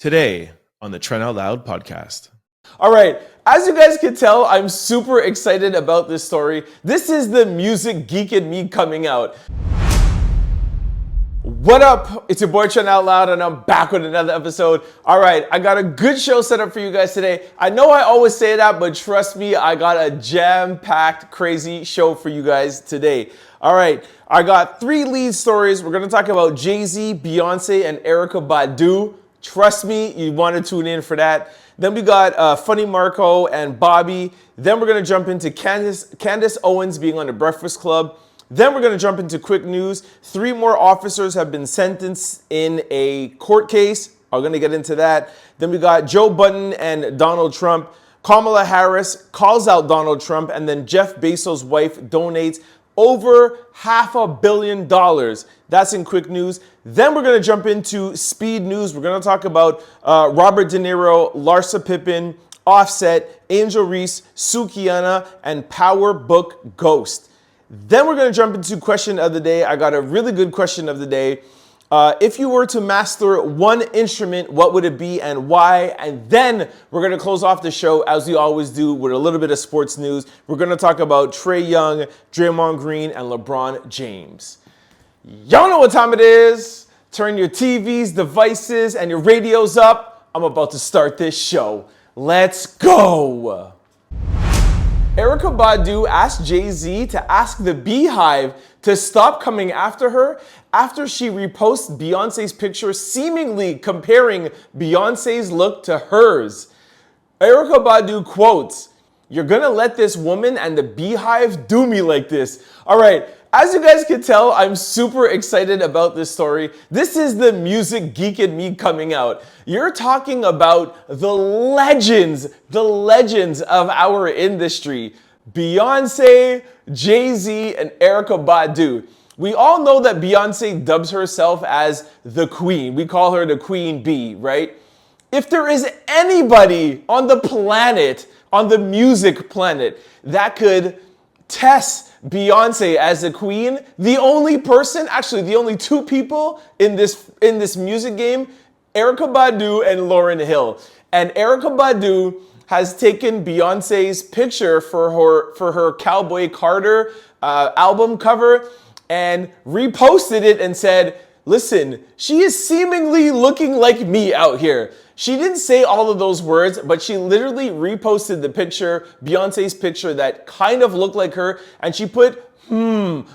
Today on the Trent Out Loud Podcast. All right, as you guys can tell, I'm super excited about this story. This is the music geek in me coming out. What up? It's your boy Trent Out Loud, and I'm back with another episode. All right, I got a good show set up for you guys today. I know I always say that, but trust me, I got a jam-packed, crazy show for you guys today. All right, I got 3 lead stories. We're gonna talk about Jay-Z, Beyoncé, and Erykah Badu. Trust me, you want to tune in for that. Then we got Funny Marco and Bobbi. Then we're going to jump into Candace Owens being on the Breakfast Club. Then we're going to jump into quick news. 3 more officers have been sentenced in a court case. I'm going to get into that. Then we got Joe Budden and Donald Trump. Kamala Harris calls out Donald Trump. And then Jeff Bezos' wife donates over $500 million. That's in quick news. Then we're going to jump into speed news. We're going to talk about Robert De Niro, Larsa Pippen, Offset, Angel Reese, Sukihana, and Power Book Ghost. Then we're going to jump into question of the day. I got a really good question of the day. If you were to master one instrument, what would it be and why? And then we're going to close off the show, as we always do, with a little bit of sports news. We're going to talk about Trae Young, Draymond Green, and LeBron James. Y'all know what time it is. Turn your TVs, devices, and your radios up. I'm about to start this show. Let's go. Erykah Badu asked Jay-Z to ask the Beehive to stop coming after her after she reposts Beyoncé's picture, seemingly comparing Beyoncé's look to hers. Erykah Badu quotes, "You're gonna let this woman and the Beehive do me like this." All right, as you guys can tell, I'm super excited about this story. This is the music geek in me coming out. You're talking about the legends of our industry. Beyoncé, Jay-Z, and Erykah Badu. We all know that Beyoncé dubs herself as the Queen. We call her the Queen Bee, right? If there is anybody on the planet, on the music planet, that could test Beyoncé as a queen, the only person, actually the only 2 people in this music game, Erykah Badu and Lauryn Hill. And Erykah Badu has taken Beyoncé's picture for her Cowboy Carter album cover and reposted it and said, "Listen, she is seemingly looking like me out here." She didn't say all of those words, but she literally reposted the picture, Beyoncé's picture that kind of looked like her, and she put,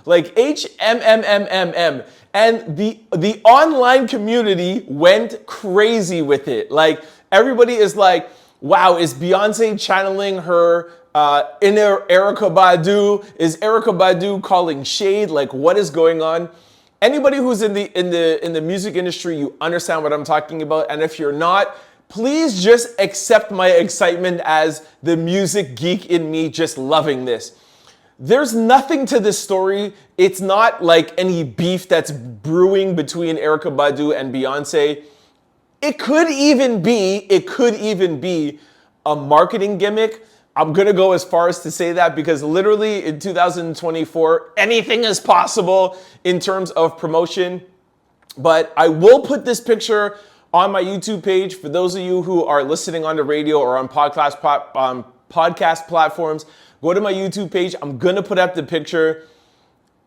like HMMMMM. And the online community went crazy with it. Like, everybody is like, wow, is Beyoncé channeling her inner Erykah Badu? Is Erykah Badu calling shade? Like, what is going on? Anybody who's in the music industry, you understand what I'm talking about. And if you're not, please just accept my excitement as the music geek in me just loving this. There's nothing to this story. It's not like any beef that's brewing between Erykah Badu and Beyoncé. It could even be a marketing gimmick. I'm going to go as far as to say that because literally in 2024, anything is possible in terms of promotion. But I will put this picture on my YouTube page for those of you who are listening on the radio or on podcast platforms. Go to my YouTube page. I'm going to put up the picture.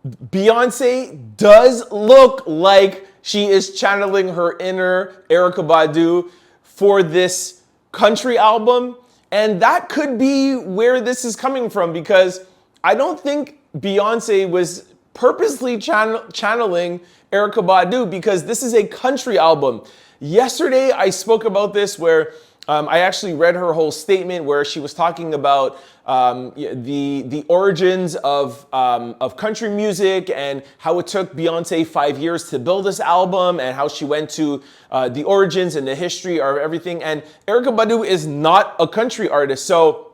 Beyoncé does look like she is channeling her inner Erykah Badu for this country album. And that could be where this is coming from because I don't think Beyoncé was purposely channeling Erykah Badu because this is a country album. Yesterday, I spoke about this where I actually read her whole statement where she was talking about the origins of country music and how it took Beyoncé 5 years to build this album and how she went to the origins and the history of everything. And Erykah Badu is not a country artist. So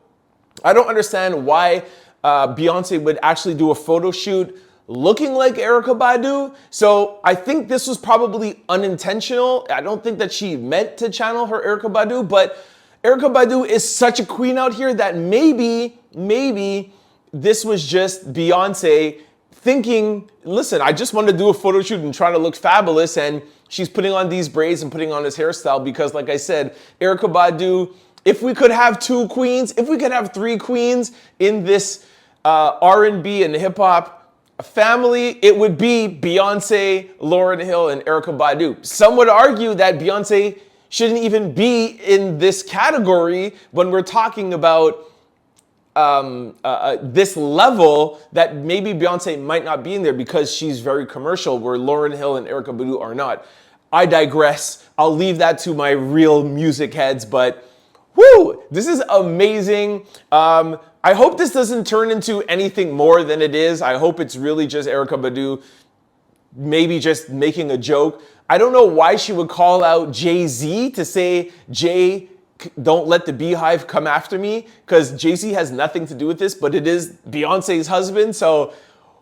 I don't understand why Beyoncé would actually do a photo shoot looking like Erykah Badu. So I think this was probably unintentional. I don't think that she meant to channel her Erykah Badu, but Erykah Badu is such a queen out here that maybe this was just Beyoncé thinking, listen, I just want to do a photo shoot and try to look fabulous, and she's putting on these braids and putting on this hairstyle because, like I said, Erykah Badu, if we could have two queens, if we could have three queens in this R&B and hip-hop family, it would be Beyonce, Lauryn Hill, and Erykah Badu. Some would argue that Beyonce shouldn't even be in this category when we're talking about this level, that maybe Beyonce might not be in there because she's very commercial, where Lauryn Hill and Erykah Badu are not. I digress. I'll leave that to my real music heads, but whoo, this is amazing. I hope this doesn't turn into anything more than it is. I hope it's really just Erykah Badu maybe just making a joke. I don't know why she would call out Jay-Z to say, Jay, don't let the beehive come after me, because Jay-Z has nothing to do with this, but it is Beyonce's husband. So,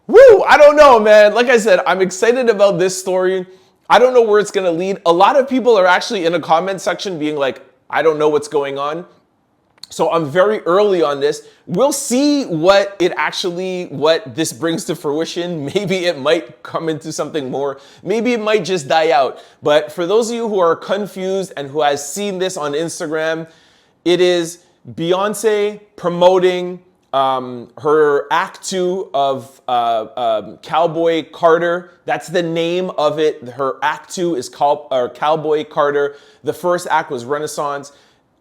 woo, I don't know, man. Like I said, I'm excited about this story. I don't know where it's going to lead. A lot of people are actually in the comment section being like, I don't know what's going on. So I'm very early on this. We'll see what this brings to fruition. Maybe it might come into something more. Maybe it might just die out. But for those of you who are confused and who has seen this on Instagram, it is Beyonce promoting her Act 2 of Cowboy Carter. That's the name of it. Her Act 2 is called Cowboy Carter. The first act was Renaissance.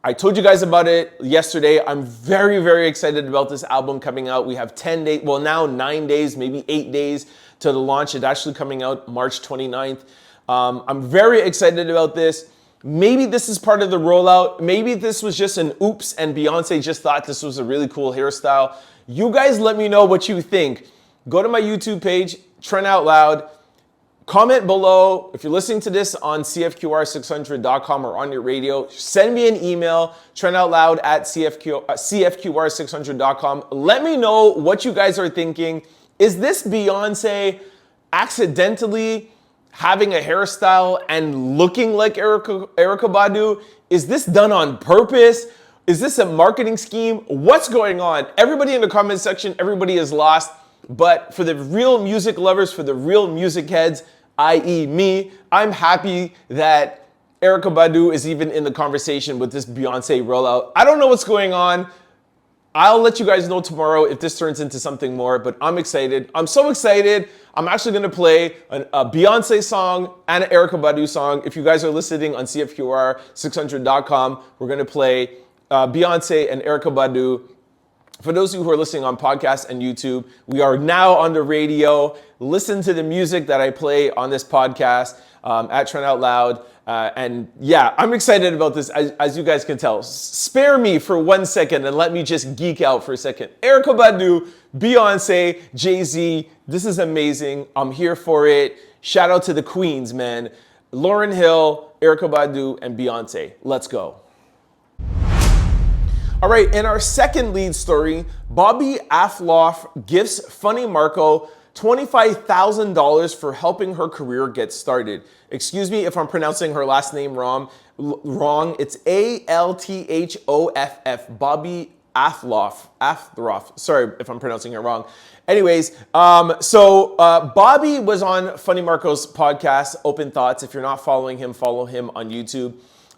I told you guys about it yesterday. I'm very, very excited about this album coming out. We have 10 days, well now 9 days, maybe 8 days to the launch. It's actually coming out March 29th. I'm very excited about this. Maybe this is part of the rollout. Maybe this was just an oops and Beyonce just thought this was a really cool hairstyle. You guys let me know what you think. Go to my YouTube page, Trent Out Loud. Comment below. If you're listening to this on cfqr600.com or on your radio, send me an email, trentoutloud@cfqr600.com. Let me know what you guys are thinking. Is this Beyonce accidentally having a hairstyle and looking like Erykah Badu? Is this done on purpose? Is this a marketing scheme? What's going on? Everybody in the comment section, everybody is lost. But for the real music lovers, for the real music heads, i.e. me, I'm happy that Erykah Badu is even in the conversation with this Beyonce rollout. I don't know what's going on. I'll let you guys know tomorrow if this turns into something more, but I'm excited. I'm so excited. I'm actually going to play a Beyonce song and an Erykah Badu song. If you guys are listening on cfqr600.com, we're going to play Beyonce and Erykah Badu. For those of you who are listening on podcasts and YouTube, we are now on the radio. Listen to the music that I play on this podcast at Trent Out Loud. And yeah, I'm excited about this, as you guys can tell. Spare me for 1 second and let me just geek out for a second. Erykah Badu, Beyonce, Jay-Z, this is amazing. I'm here for it. Shout out to the queens, man. Lauryn Hill, Erykah Badu, and Beyonce. Let's go. All right, in our second lead story, Bobbi Althoff gives Funny Marco $25,000 for helping her career get started. Excuse me if I'm pronouncing her last name wrong. It's Althoff, Bobbi Althoff. Sorry if I'm pronouncing it wrong. Anyways, Bobbi was on Funny Marco's podcast, Open Thoughts. If you're not following him, follow him on YouTube.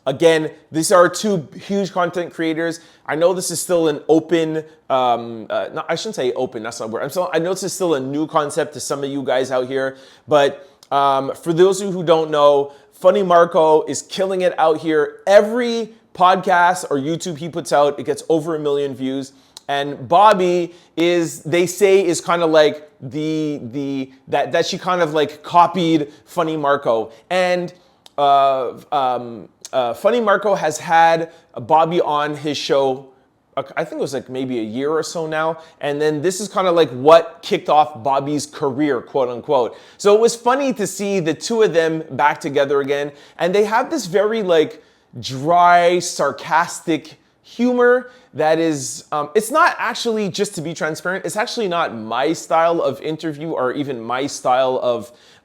Again, these are two huge content creators. I know this is still an open, no, I shouldn't say open, that's not word. I know this is still a new concept to some of you guys out here, but for those of you who don't know, Funny Marco is killing it out here. Every podcast or YouTube he puts out, it gets over 1 million views. And Bobbi is, they say, is kind of like that she kind of like copied Funny Marco. And Funny Marco has had Bobbi on his show, I think it was like maybe a year or so now. And then this is kind of like what kicked off Bobbi's career, quote unquote. So it was funny to see the two of them back together again. And they have this very like dry, sarcastic humor that is, it's not actually, just to be transparent, it's actually not my style of interview or even my style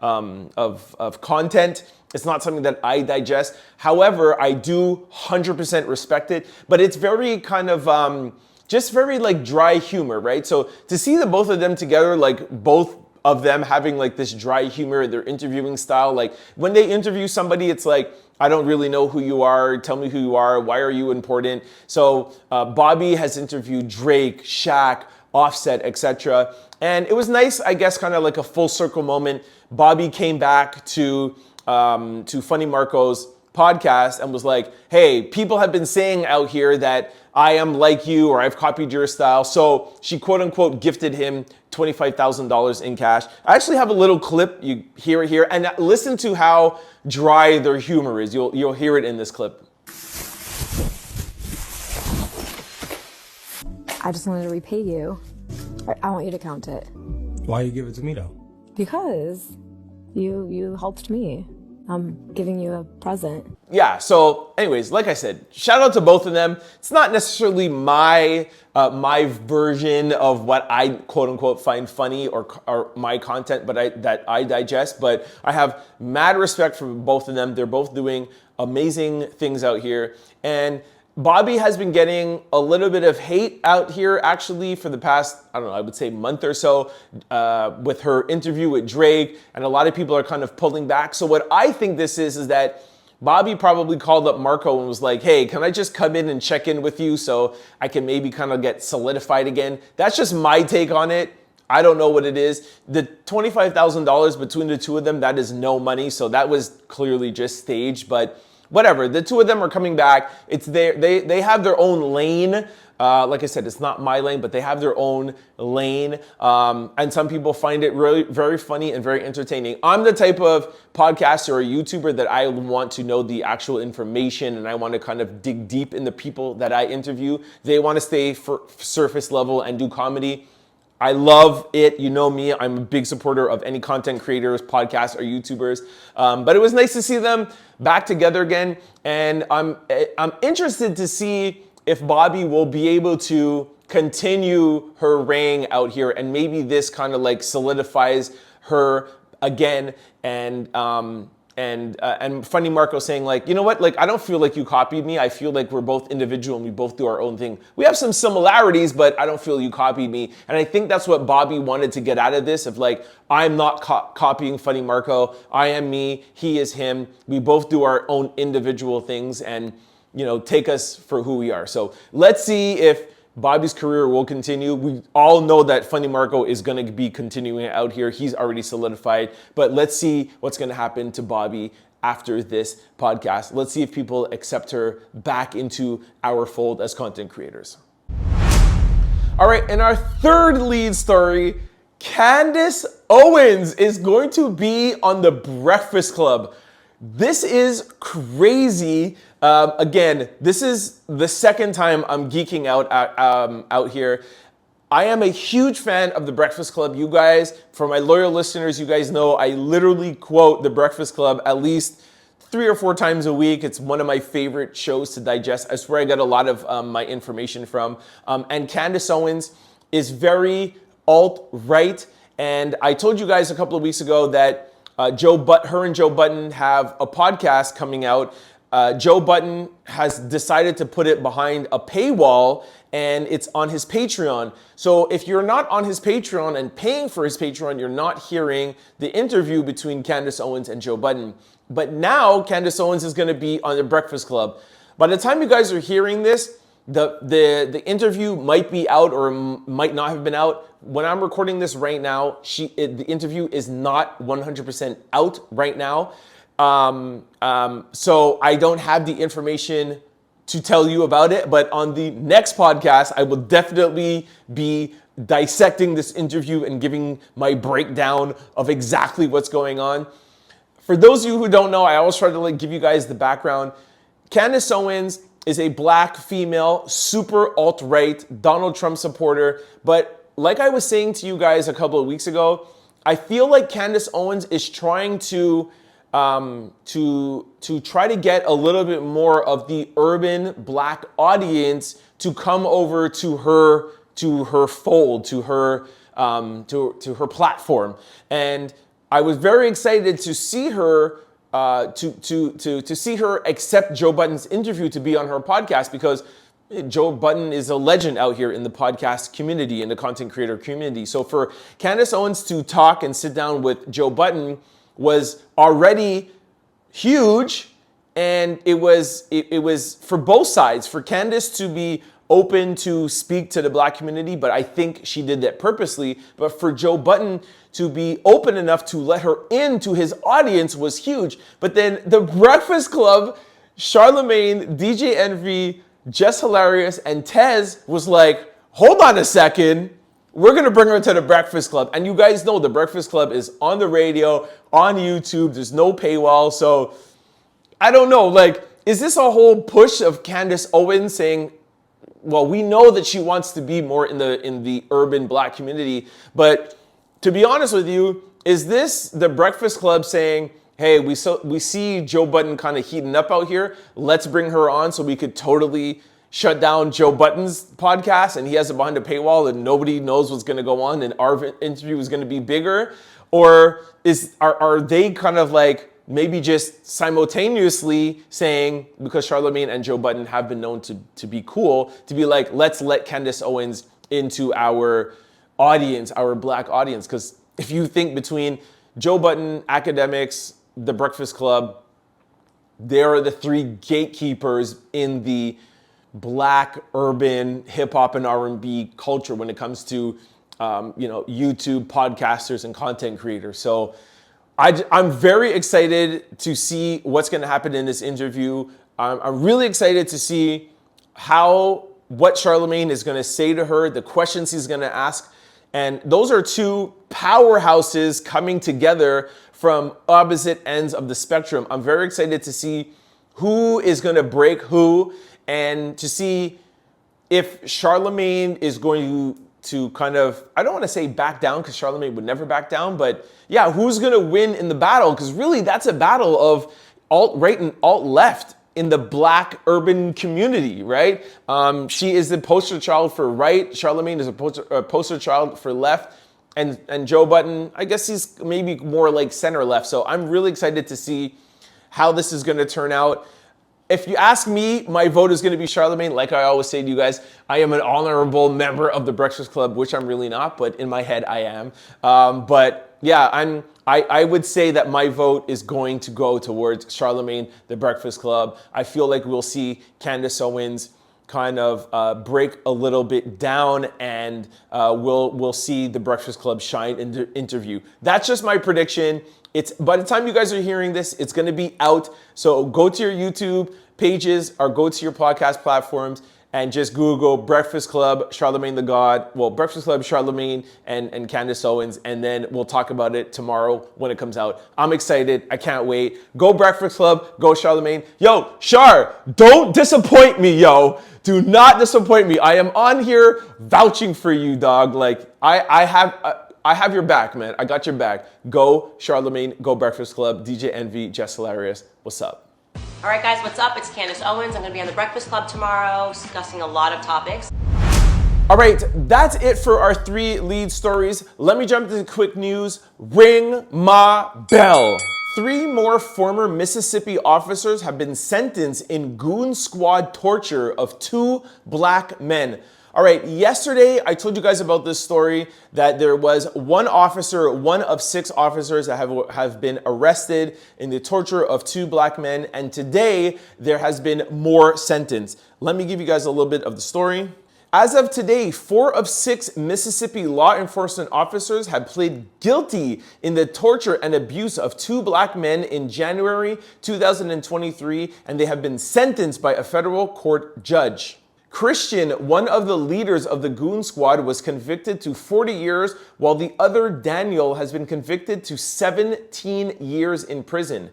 of content. It's not something that I digest. However, I do 100% respect it, but it's very kind of, just very like dry humor, right? So to see the both of them together, like both of them having like this dry humor, their interviewing style. Like when they interview somebody, it's like, I don't really know who you are. Tell me who you are. Why are you important? So Bobbi has interviewed Drake, Shaq, Offset, etc. And it was nice, I guess, kind of like a full circle moment. Bobbi came back to Funny Marco's podcast and was like, hey, people have been saying out here that I am like you or I've copied your style. So she quote unquote gifted him $25,000 in cash. I actually have a little clip. You hear it here and listen to how dry their humor is. You'll hear it in this clip. I just wanted to repay you. I want you to count it. Why you give it to me though? Because you helped me. I'm giving you a present. Yeah, so anyways, like I said, shout out to both of them. It's not necessarily my version of what I quote unquote find funny or my content, but that I digest. But I have mad respect for both of them. They're both doing amazing things out here. And Bobbi has been getting a little bit of hate out here actually for the past, I don't know, I would say month or so with her interview with Drake, and a lot of people are kind of pulling back. So what I think this is that Bobbi probably called up Marco and was like, hey, can I just come in and check in with you so I can maybe kind of get solidified again? That's just my take on it. I don't know what it is. The $25,000 between the two of them, that is no money. So that was clearly just staged, but whatever, the two of them are coming back. It's they have their own lane. Like I said, it's not my lane, but they have their own lane. And some people find it really very funny and very entertaining. I'm the type of podcaster or YouTuber that I want to know the actual information and I want to kind of dig deep in the people that I interview. They want to stay for surface level and do comedy. I love it. You know me. I'm a big supporter of any content creators, podcasts, or YouTubers. But it was nice to see them back together again. And I'm interested to see if Bobbi will be able to continue her reign out here. And maybe this kind of like solidifies her again. And Funny Marco saying like, you know what, like I don't feel like you copied me. I feel like we're both individual and we both do our own thing. We have some similarities, but I don't feel you copied me. And I think that's what Bobbi wanted to get out of this of like, I'm not copying Funny Marco. I am me, he is him. We both do our own individual things and, you know, take us for who we are. So let's see if Bobbi's career will continue. We all know that Funny Marco is going to be continuing out here. He's already solidified. But let's see what's going to happen to Bobbi after this podcast. Let's see if people accept her back into our fold as content creators. All right, in our third lead story, Candace Owens is going to be on The Breakfast Club. This is crazy. Again, this is the second time I'm geeking out here. I am a huge fan of The Breakfast Club. You guys, for my loyal listeners, you guys know I literally quote The Breakfast Club at least 3 or 4 times a week. It's one of my favorite shows to digest. I swear I get a lot of my information from. And Candace Owens is very alt-right. And I told you guys a couple of weeks ago that her and Joe Budden have a podcast coming out. Joe Budden has decided to put it behind a paywall and it's on his Patreon. So if you're not on his Patreon and paying for his Patreon, you're not hearing the interview between Candace Owens and Joe Budden. But now Candace Owens is going to be on The Breakfast Club. By the time you guys are hearing this, the interview might be out or might not have been out. When I'm recording this right now, the interview is not 100% out right now. So I don't have the information to tell you about it, but on the next podcast, I will definitely be dissecting this interview and giving my breakdown of exactly what's going on. For those of you who don't know, I always try to like give you guys the background. Candace Owens is a black female, super alt-right, Donald Trump supporter. But like I was saying to you guys a couple of weeks ago, I feel like Candace Owens is trying to try to get a little bit more of the urban black audience to come over to her fold, to her platform. And I was very excited to see her to see her accept Joe Budden's interview to be on her podcast because Joe Budden is a legend out here in the podcast community, in the content creator community. So for Candace Owens to talk and sit down with Joe Budden was already huge, and it was for both sides. For Candace to be open to speak to the Black community, but I think she did that purposely. But for Joe Budden to be open enough to let her into his audience was huge. But then the Breakfast Club, Charlamagne, DJ Envy, Just Hilarious, and Tez was like, hold on a second. We're going to bring her to the Breakfast Club. And you guys know the Breakfast Club is on the radio, on YouTube. There's no paywall. So I don't know. Like, is this a whole push of Candace Owens saying, well, we know that she wants to be more in the urban Black community. But to be honest with you, is this the Breakfast Club saying, hey, we see Joe Budden kind of heating up out here. Let's bring her on so we could totally shut down Joe Budden's podcast and he has it behind a paywall and nobody knows what's going to go on and our interview is going to be bigger? Or are they kind of like maybe just simultaneously saying, because Charlamagne and Joe Budden have been known to be cool, to be like, let's let Candace Owens into our audience, our Black audience? Because if you think between Joe Budden, academics, the Breakfast Club, they are the three gatekeepers in the Black urban hip hop and R&B culture when it comes to YouTube podcasters and content creators. So I'm very excited to see what's going to happen in this interview. I'm really excited to see what Charlamagne is going to say to her, the questions he's going to ask. And those are two powerhouses coming together from opposite ends of the spectrum. I'm very excited to see who is going to break who and to see if Charlamagne is going to kind of, I don't want to say back down because Charlamagne would never back down, but yeah, who's going to win in the battle? Because really that's a battle of alt-right and alt-left in the Black urban community, right? She is the poster child for right. Charlamagne is a poster child for left. And Joe Budden, I guess he's maybe more like center left. So I'm really excited to see how this is going to turn out. If you ask me, my vote is going to be Charlamagne. Like I always say to you guys, I am an honorable member of the Breakfast Club, which I'm really not, but in my head I am. But yeah, I would say that my vote is going to go towards Charlamagne, the Breakfast Club. I feel like we'll see Candace Owens kind of break a little bit down, and we'll see the Breakfast Club shine in the interview. That's just my prediction. It's by the time you guys are hearing this, it's going to be out. So go to your YouTube pages or go to your podcast platforms and just Google Breakfast Club, Charlamagne the God. Well, Breakfast Club, Charlamagne, and Candace Owens. And then we'll talk about it tomorrow when it comes out. I'm excited. I can't wait. Go Breakfast Club. Go Charlamagne. Yo, Char, don't disappoint me, yo. Do not disappoint me. I am on here vouching for you, dog. Like, I have your back, man. I got your back. Go Charlamagne. Go Breakfast Club. DJ Envy, Just Hilarious. What's up? All right, guys, what's up? It's Candace Owens. I'm going to be on the Breakfast Club tomorrow discussing a lot of topics. All right, that's it for our 3 lead stories. Let me jump into quick news. Ring my bell. 3 more former Mississippi officers have been sentenced in goon squad torture of 2 Black men. All right, yesterday I told you guys about this story that there was one of 6 officers that have been arrested in the torture of 2 Black men, and today there has been more sentenced. Let me give you guys a little bit of the story. As of today, 4 of 6 Mississippi law enforcement officers have pleaded guilty in the torture and abuse of 2 Black men in January 2023, and they have been sentenced by a federal court judge. Christian, one of the leaders of the goon squad, was convicted to 40 years, while the other, Daniel, has been convicted to 17 years in prison.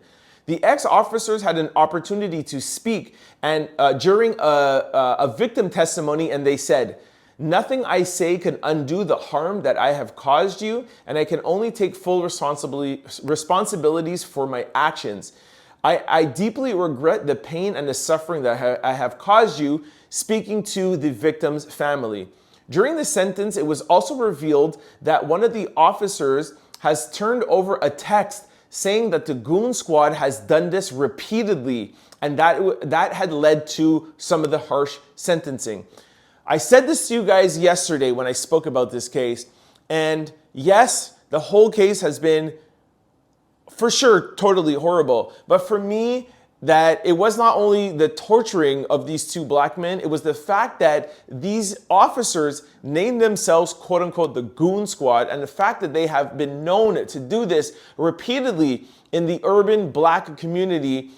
The ex-officers had an opportunity to speak and during a victim testimony, and they said, "Nothing I say can undo the harm that I have caused you, and I can only take full responsibilities for my actions. I deeply regret the pain and the suffering that I have caused you," speaking to the victim's family. During the sentence, it was also revealed that one of the officers has turned over a text saying that the Goon Squad has done this repeatedly, and that had led to some of the harsh sentencing. I said this to you guys yesterday when I spoke about this case, and yes, the whole case has been, for sure, totally horrible. But for me, that it was not only the torturing of these two black men, it was the fact that these officers named themselves, quote unquote, the Goon Squad, and the fact that they have been known to do this repeatedly in the urban black community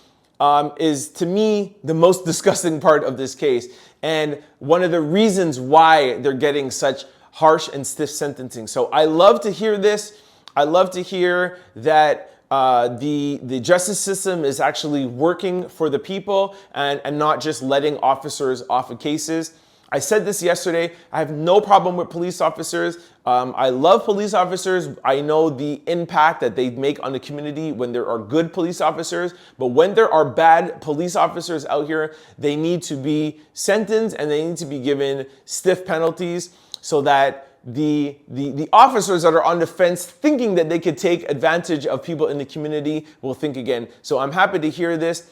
is, to me, the most disgusting part of this case. And one of the reasons why they're getting such harsh and stiff sentencing. So I love to hear this. I love to hear that the justice system is actually working for the people and not just letting officers off of cases. I said this yesterday. I have no problem with police officers. I love police officers. I know the impact that they make on the community when there are good police officers. But when there are bad police officers out here, they need to be sentenced and they need to be given stiff penalties so that the officers that are on the fence thinking that they could take advantage of people in the community will think again. So I'm happy to hear this.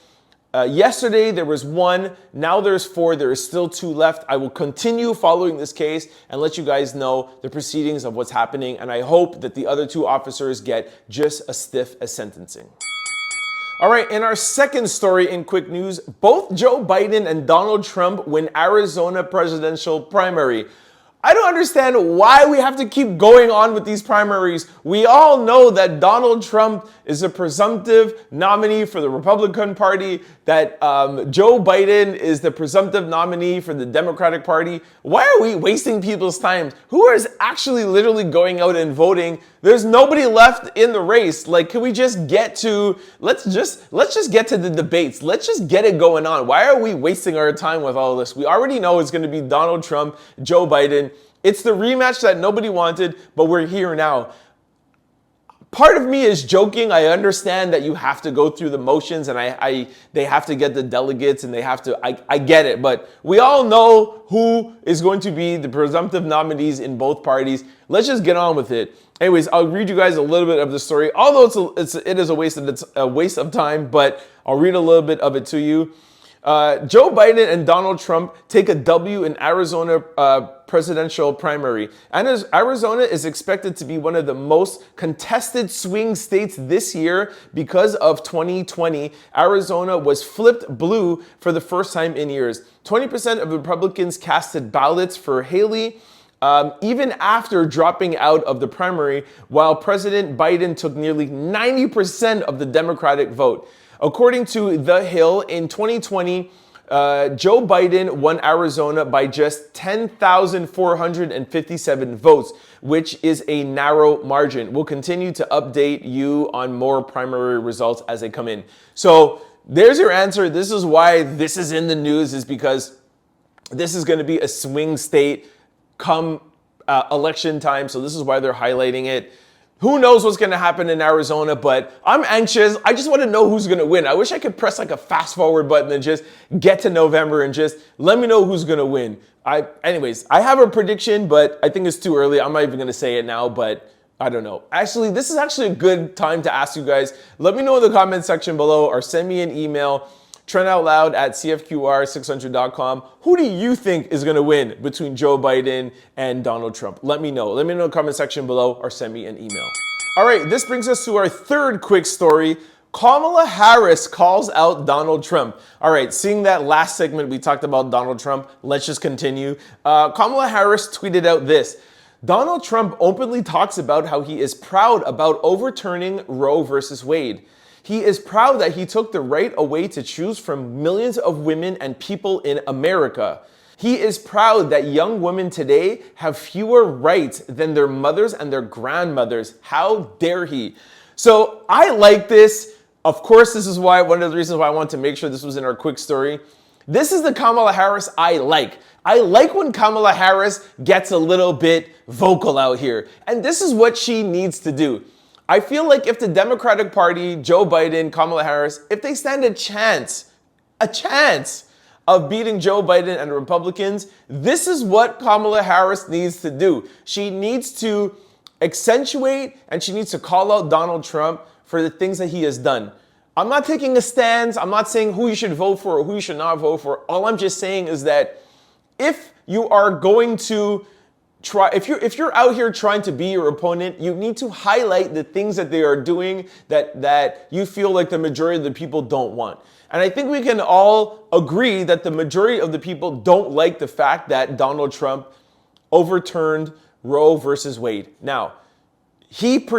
Yesterday there was one, now there's four, there is still two left. I will continue following this case and let you guys know the proceedings of what's happening, and I hope that the other two officers get just as stiff as sentencing. All right, in our second story in quick news, both Joe Biden and Donald Trump win Arizona presidential primary. I don't understand why we have to keep going on with these primaries. We all know that Donald Trump is a presumptive nominee for the Republican Party, that Joe Biden is the presumptive nominee for the Democratic Party. Why are we wasting people's time? Who is actually literally going out and voting? There's nobody left in the race. Like, can we just get to, let's just get to the debates. Let's just get it going on. Why are we wasting our time with all this? We already know it's going to be Donald Trump, Joe Biden. It's the rematch that nobody wanted, but we're here now. Part of me is joking. I understand that you have to go through the motions and they have to get the delegates and they have to, I get it. But we all know who is going to be the presumptive nominees in both parties. Let's just get on with it. Anyways, I'll read you guys a little bit of the story. Although it is a waste of time, but I'll read a little bit of it to you. Joe Biden and Donald Trump take a W in Arizona presidential primary. And as Arizona is expected to be one of the most contested swing states this year because of 2020. Arizona was flipped blue for the first time in years. 20% of Republicans casted ballots for Haley, even after dropping out of the primary, while President Biden took nearly 90% of the Democratic vote. According to The Hill, in 2020, Joe Biden won Arizona by just 10,457 votes, which is a narrow margin. We'll continue to update you on more primary results as they come in. So there's your answer. This is why this is in the news, is because this is going to be a swing state come election time. So this is why they're highlighting it. Who knows what's going to happen in Arizona, but I'm anxious. I just want to know who's going to win. I wish I could press like a fast forward button and just get to November and just let me know who's going to win. Anyways, I have a prediction, but I think it's too early. I'm not even going to say it now, but I don't know. Actually, this is actually a good time to ask you guys. Let me know in the comment section below or send me an email. TrentOutLoud@cfqr600.com. Who do you think is going to win between Joe Biden and Donald Trump? Let me know. Let me know in the comment section below or send me an email. All right, this brings us to our third quick story. Kamala Harris calls out Donald Trump. All right, seeing that last segment we talked about Donald Trump, let's just continue. Kamala Harris tweeted out this. Donald Trump openly talks about how he is proud about overturning Roe versus Wade. He is proud that he took the right away to choose from millions of women and people in America. He is proud that young women today have fewer rights than their mothers and their grandmothers. How dare he? So I like this. Of course, this is why one of the reasons why I want to make sure this was in our quick story. This is the Kamala Harris I like. I like when Kamala Harris gets a little bit vocal out here. And this is what she needs to do. I feel like if the Democratic Party, Joe Biden, Kamala Harris, if they stand a chance of beating Joe Biden and the Republicans, this is what Kamala Harris needs to do. She needs to accentuate and she needs to call out Donald Trump for the things that he has done. I'm not taking a stance. I'm not saying who you should vote for or who you should not vote for. All I'm just saying is that if you are going to if you're out here trying to be your opponent, you need to highlight the things that they are doing that you feel like the majority of the people don't want. And I think we can all agree that the majority of the people don't like the fact that Donald Trump overturned Roe versus Wade. Now, what's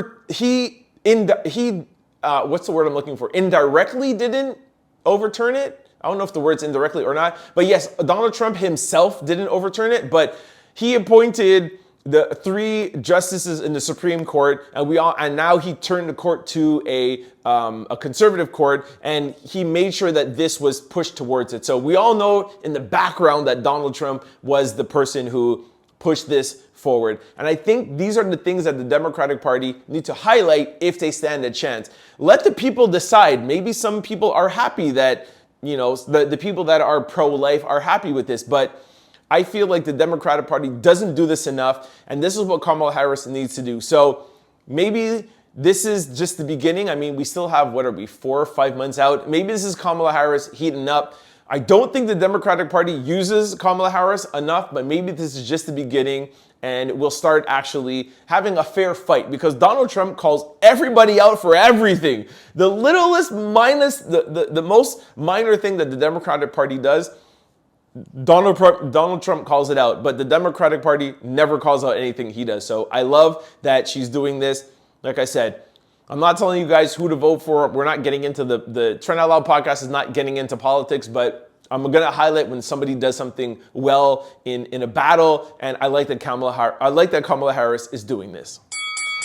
the word I'm looking for? Indirectly didn't overturn it. I don't know if the word's indirectly or not, but yes, Donald Trump himself didn't overturn it, but he appointed the 3 justices in the Supreme Court, and now he turned the court to a conservative court, and he made sure that this was pushed towards it. So we all know in the background that Donald Trump was the person who pushed this forward. And I think these are the things that the Democratic Party need to highlight if they stand a chance. Let the people decide. Maybe some people are happy that, the people that are pro-life are happy with this, but I feel like the Democratic Party doesn't do this enough, and this is what Kamala Harris needs to do. So maybe this is just the beginning. I mean, we still have, 4 or 5 months out. Maybe this is Kamala Harris heating up. I don't think the Democratic Party uses Kamala Harris enough, but maybe this is just the beginning, and we'll start actually having a fair fight, because Donald Trump calls everybody out for everything. The littlest minus, the most minor thing that the Democratic Party does, Donald Trump calls it out, but the Democratic Party never calls out anything he does. So I love that she's doing this. Like I said, I'm not telling you guys who to vote for. We're not getting into the Trent Out Loud podcast is not getting into politics, but I'm going to highlight when somebody does something well in a battle, and I like that Kamala Harris is doing this.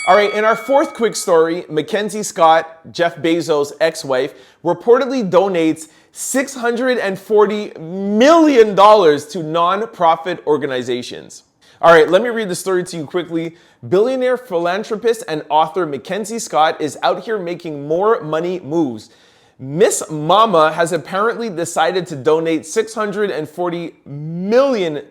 All right, in our 4th quick story, Mackenzie Scott, Jeff Bezos' ex-wife, reportedly donates $640 million to nonprofit organizations. All right, let me read the story to you quickly. Billionaire philanthropist and author Mackenzie Scott is out here making more money moves. Miss Mama has apparently decided to donate $640 million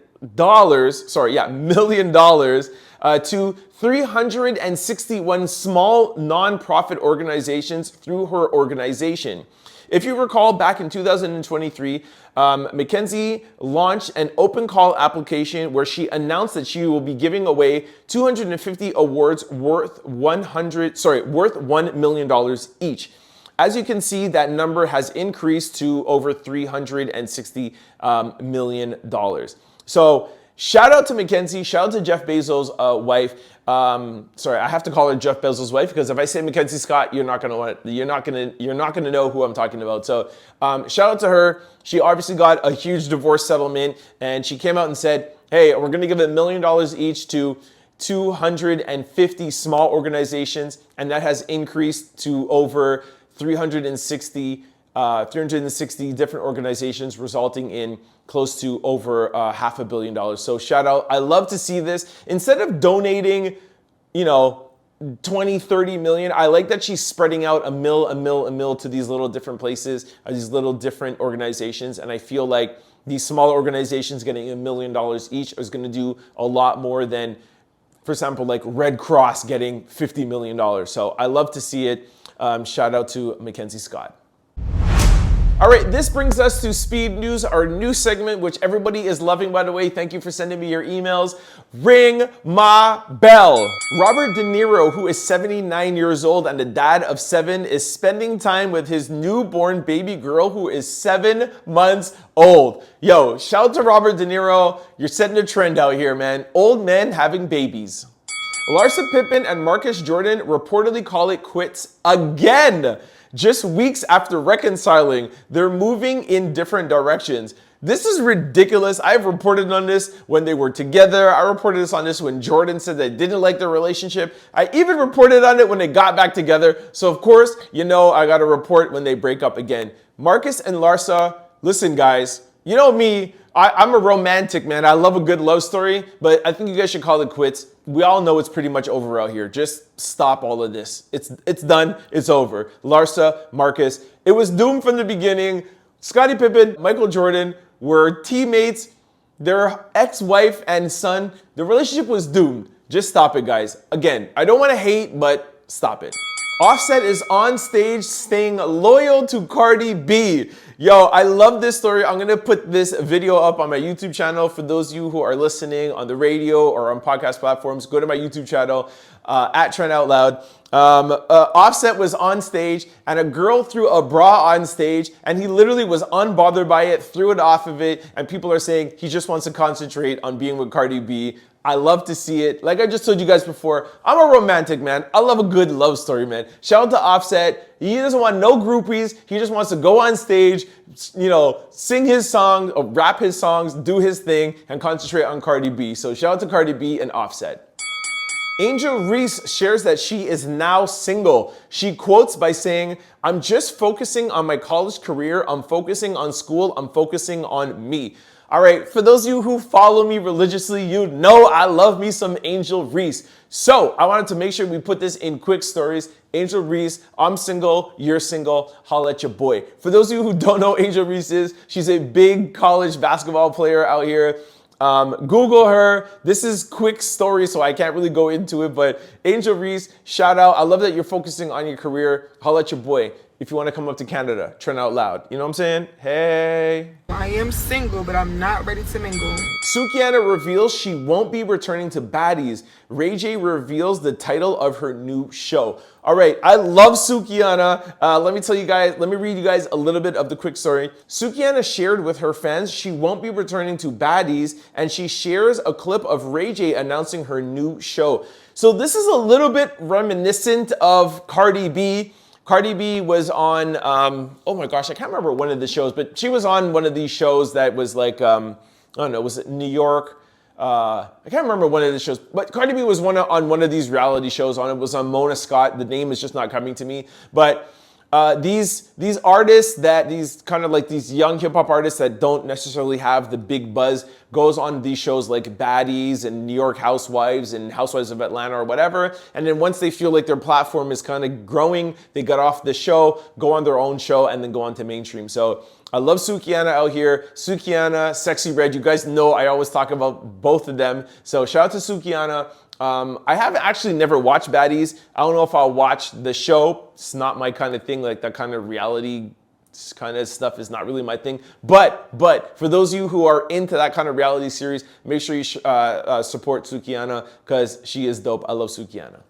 to 361 small nonprofit organizations through her organization. If you recall, back in 2023, Mackenzie launched an open call application where she announced that she will be giving away 250 awards worth $1 million each. As you can see, that number has increased to over $360 million. So shout out to Mackenzie, shout out to Jeff Bezos' wife. I have to call her Jeff Bezos' wife, because if I say Mackenzie Scott, you're not gonna know who I'm talking about. So shout out to her. She obviously got a huge divorce settlement, and she came out and said, "Hey, we're gonna give $1 million each to 250 small organizations," and that has increased to over 360 different organizations, resulting in close to over $500 million. So shout out. I love to see this. Instead of donating, 20, 30 million, I like that she's spreading out a mil to these little different places, these little different organizations. And I feel like these smaller organizations getting $1 million each is going to do a lot more than, for example, like Red Cross getting $50 million. So I love to see it. Shout out to Mackenzie Scott. All right, this brings us to Speed News, our new segment, which everybody is loving, by the way. Thank you for sending me your emails. Ring my bell. Robert De Niro, who is 79 years old and the dad of 7, is spending time with his newborn baby girl, who is 7 months old. Yo, shout out to Robert De Niro. You're setting a trend out here, man. Old men having babies. Larsa Pippen and Marcus Jordan reportedly call it quits again. Just weeks after reconciling, they're moving in different directions. This is ridiculous. I've reported on this when they were together. I reported on this when Jordan said they didn't like their relationship. I even reported on it when they got back together. So of course, I got to report when they break up again. Marcus and Larsa, listen guys, you know me, I'm a romantic, man. I love a good love story, but I think you guys should call it quits. We all know it's pretty much over out here. Just stop all of this. It's done. It's over. Larsa, Marcus, it was doomed from the beginning. Scottie Pippen, Michael Jordan were teammates. Their ex-wife and son, the relationship was doomed. Just stop it, guys. Again, I don't want to hate, but stop it. Offset is on stage staying loyal to Cardi B. Yo, I love this story. I'm gonna put this video up on my YouTube channel. For those of you who are listening on the radio or on podcast platforms, go to my YouTube channel, at Trent Out Loud. Offset was on stage and a girl threw a bra on stage and he literally was unbothered by it, threw it off of it, and people are saying he just wants to concentrate on being with Cardi B. I love to see it. Like I just told you guys before, I'm a romantic, man. I love a good love story, man. Shout out to Offset. He doesn't want no groupies. He just wants to go on stage, you know, sing his song, or rap his songs, do his thing, and concentrate on Cardi B. So shout out to Cardi B and Offset. Angel Reese shares that she is now single. She quotes by saying, "I'm just focusing on my college career. I'm focusing on school. I'm focusing on me." All right, for those of you who follow me religiously, you know I love me some Angel Reese. So I wanted to make sure we put this in quick stories. Angel Reese, I'm single, you're single, holla at your boy. For those of you who don't know Angel Reese is, she's a big college basketball player out here. Google her. This is quick story, so I can't really go into it, but Angel Reese, shout out. I love that you're focusing on your career. Holla at your boy. If you want to come up to Canada, Trent Out Loud. You know what I'm saying? Hey. I am single, but I'm not ready to mingle. Sukihana reveals she won't be returning to Baddies. Ray J reveals the title of her new show. All right, I love Sukihana. Let me read you guys a little bit of the quick story. Sukihana shared with her fans she won't be returning to Baddies, and she shares a clip of Ray J announcing her new show. So this is a little bit reminiscent of Cardi B. Cardi B was on, oh my gosh, I can't remember one of the shows, but she was on one of these shows that was like, I don't know, was it New York? I can't remember one of the shows, but Cardi B was on one of these reality shows. It was on Mona Scott. The name is just not coming to me. But these artists these kind of like these young hip hop artists that don't necessarily have the big buzz goes on these shows like Baddies and New York Housewives and Housewives of Atlanta or whatever. And then once they feel like their platform is kind of growing, they get off the show, go on their own show, and then go on to mainstream. So I love Sukihana out here. Sukihana, Sexy Red. You guys know I always talk about both of them. So shout out to Sukihana. I have actually never watched Baddies. I don't know if I'll watch the show. It's not my kind of thing. Like that kind of reality kind of stuff is not really my thing. But for those of you who are into that kind of reality series, make sure you support Sukihana because she is dope. I love Sukihana.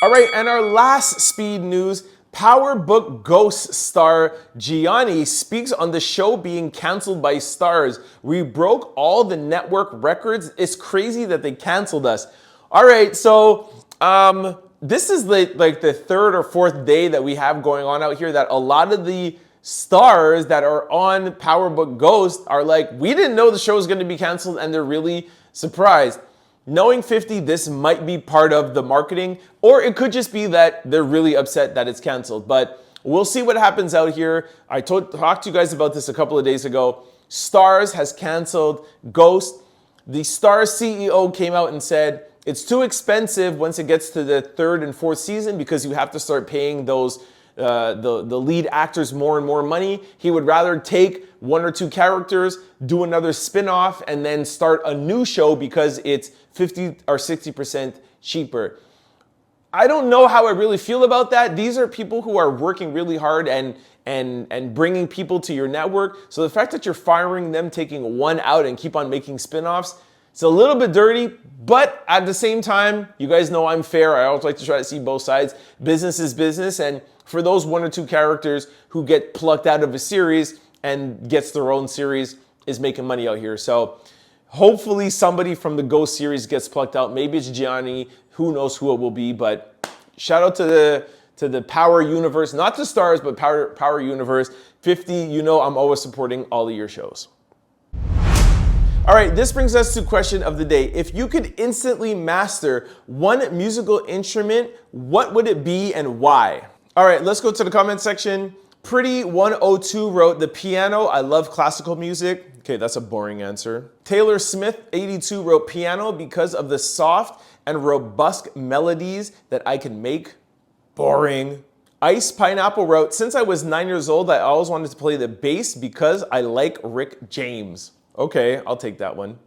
All right, and our last speed news. Power Book Ghost star Gianni speaks on the show being canceled by Stars. We broke all the network records. It's crazy that they canceled us. All right, so this is like the third or fourth day that we have going on out here that a lot of the stars that are on Power Book Ghost are like, we didn't know the show was going to be canceled, and they're really surprised. Knowing 50, this might be part of the marketing, or it could just be that they're really upset that it's canceled. But we'll see what happens out here. I talked to you guys about this a couple of days ago. Stars has canceled Ghost. The Stars CEO came out and said, it's too expensive once it gets to the third and fourth season because you have to start paying those the lead actors more and more money. He would rather take one or two characters, do another spin-off, and then start a new show because it's 50 or 60% cheaper. I don't know how I really feel about that. These are people who are working really hard and bringing people to your network. So the fact that you're firing them, taking one out and keep on making spin-offs, it's a little bit dirty, but at the same time, you guys know I'm fair. I always like to try to see both sides. Business is business, and for those one or two characters who get plucked out of a series and gets their own series is making money out here. So hopefully somebody from the Ghost series gets plucked out. Maybe it's Gianni. Who knows who it will be, but shout out to the Power Universe, not the Stars, but Power Universe. 50, you know I'm always supporting all of your shows. All right, this brings us to question of the day. If you could instantly master one musical instrument, what would it be and why? All right, let's go to the comment section. Pretty102 wrote, the piano. I love classical music. Okay, that's a boring answer. Taylor Smith 82 wrote, piano because of the soft and robust melodies that I can make. Boring. Ice Pineapple wrote, since I was 9 years old, I always wanted to play the bass because I like Rick James. Okay, I'll take that one.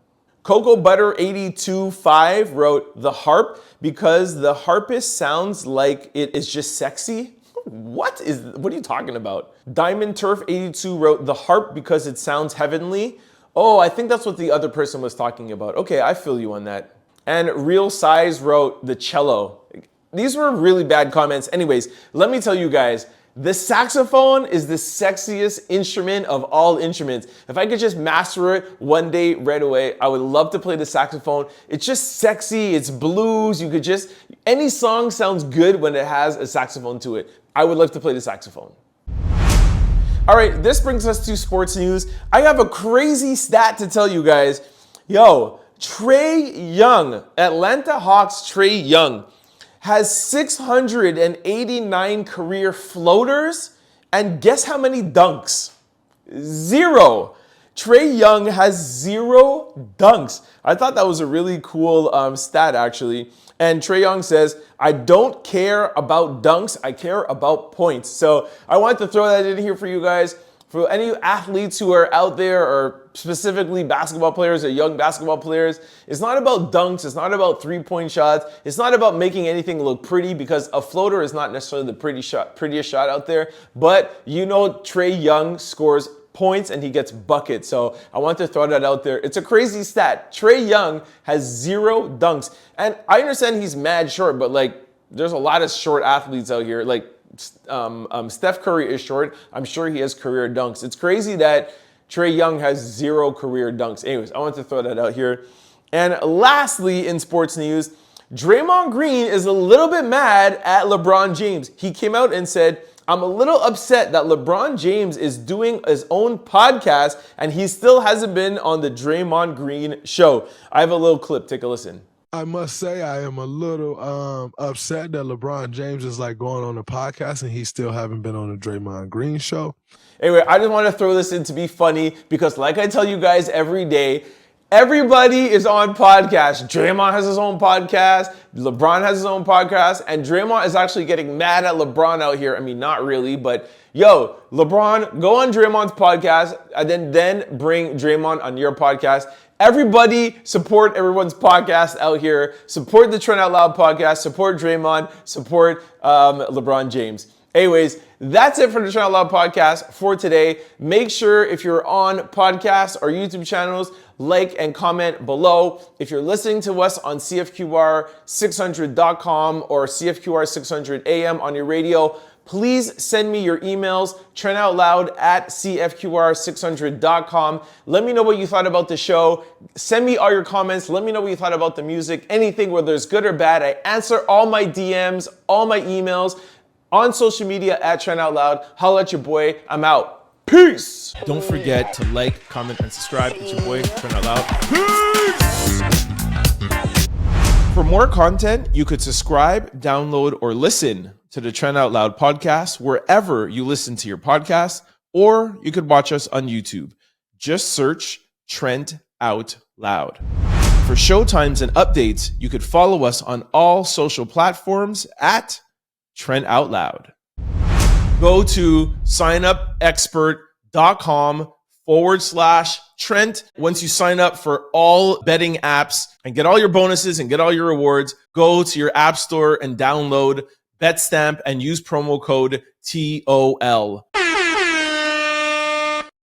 Cocoa Butter 82.5 wrote the harp because the harpist sounds like it is just sexy. What are you talking about? Diamond Turf 82 wrote the harp because it sounds heavenly. Oh, I think that's what the other person was talking about. Okay, I feel you on that. And Real Size wrote the cello. These were really bad comments. Anyways, let me tell you guys, the saxophone is the sexiest instrument of all instruments. If I could just master it one day right away, I would love to play the saxophone. It's just sexy, it's blues, any song sounds good when it has a saxophone to it. I would love to play the saxophone. All right, this brings us to sports news. I have a crazy stat to tell you guys. Yo, Trae Young, Atlanta Hawks Trae Young, has 689 career floaters, and guess how many dunks? 0. Trae Young has 0 dunks. I thought that was a really cool stat, actually. And Trae Young says, I don't care about dunks, I care about points. So I wanted to throw that in here for you guys. For any athletes who are out there, or specifically basketball players or young basketball players, it's not about dunks, it's not about three-point shots, it's not about making anything look pretty, because a floater is not necessarily the prettiest shot out there. But you know Trae Young scores points and he gets buckets. So I want to throw that out there. It's a crazy stat. Trae Young has 0 dunks. And I understand he's mad short, but there's a lot of short athletes out here. Steph Curry is short. I'm sure he has career dunks. It's crazy that Trae Young has 0 career dunks. Anyways, I want to throw that out here. And lastly, in sports news, Draymond Green is a little bit mad at LeBron James. He came out and said, I'm a little upset that LeBron James is doing his own podcast and he still hasn't been on the Draymond Green show. I have a little clip. Take a listen. I must say I am a little upset that LeBron James is going on a podcast and he still haven't been on the Draymond Green show. Anyway, I just want to throw this in to be funny because like I tell you guys every day, everybody is on podcasts. Draymond has his own podcast. LeBron has his own podcast. And Draymond is actually getting mad at LeBron out here. I mean, not really, but yo, LeBron, go on Draymond's podcast and then bring Draymond on your podcast. Everybody support everyone's podcast out here. Support the Trent Out Loud podcast. Support Draymond. Support LeBron James. Anyways, that's it for the Trent Out Loud podcast for today. Make sure if you're on podcasts or YouTube channels, like and comment below. If you're listening to us on CFQR600.com or CFQR 600 AM on your radio, please send me your emails, trentoutloud@cfqr600.com. Let me know what you thought about the show. Send me all your comments. Let me know what you thought about the music. Anything, whether it's good or bad. I answer all my DMs, all my emails on social media at Trent Out Loud. Holla at your boy. I'm out. Peace. Don't forget to like, comment, and subscribe. It's your boy, Trent Out Loud. Peace. For more content, you could subscribe, download, or listen to the Trent Out Loud podcast wherever you listen to your podcasts, or you could watch us on YouTube. Just search Trent Out Loud. For showtimes and updates, you could follow us on all social platforms at Trent Out Loud. Go to signupexpert.com/Trent. Once you sign up for all betting apps and get all your bonuses and get all your rewards, go to your app store and download BetStamp and use promo code TOL.